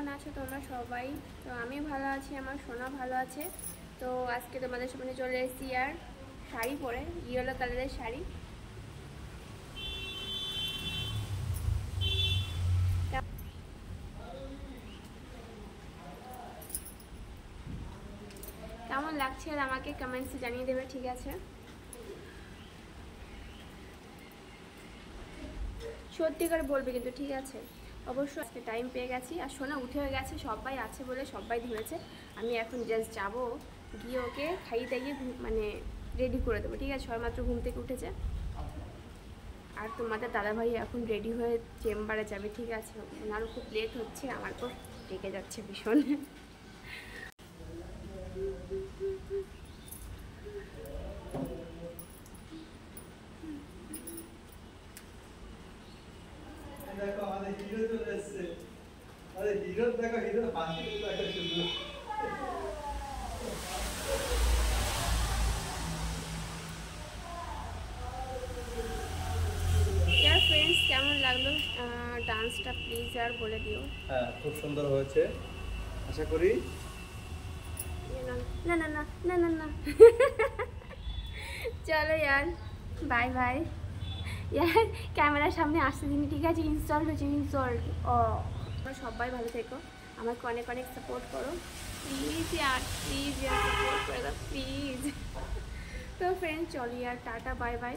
কেমন আছো তোমরা সবাই? তো আমি ভালো আছি, আমার সোনা ভালো আছে। তো আজকে তোমাদের সামনে চলে এসেছি আর শাড়ি পরে, ইয়েলো কালারের শাড়ি। কেমন লাগছে আর আমাকে কমেন্টসে জানিয়ে দেবে, ঠিক আছে? সত্যি করে বলবে কিন্তু, ঠিক আছে? অবশ্যই আজকে টাইম পেয়ে গেছি আর সোনা উঠে হয়ে গেছে, সবাই আছে বলে সবাই ধরেছে। আমি এখন জাস্ট যাবো, গিয়ে ওকে খাইয়ে দাইয়ে মানে রেডি করে দেবো, ঠিক আছে? সবাই মাত্র ঘুম থেকে উঠেছে। আর তোমাদের দাদাভাই এখন রেডি হয়ে চেম্বারে যাবে, ঠিক আছে? ওনারও খুব লেট হচ্ছে, আমার তো রেগে যাচ্ছে ভীষণ। দেখো আমাদের হিরো চলে এসেছে। আরে হিরো দেখো, হিরোর হাসি দেখো শুধু। ইয়ার ফ্রেন্ডস, কেমন লাগলো ডান্সটা প্লিজ আর বলে দিও। হ্যাঁ, খুব সুন্দর হয়েছে আশা করি। না না না না না না চলো ইয়ার, বাই বাই। ইয়ার ক্যামেরার সামনে আসতে দিন, ঠিক আছে? ইনস্টল হয়েছে, ইনস্টল। ও তোমরা সবাই ভালো থেকো, আমাকে অনেক অনেক সাপোর্ট করো please year, please year support করে দাও প্লিজ। তো ফ্রেন্ড চলো ইয়ার, টাটা বাই বাই।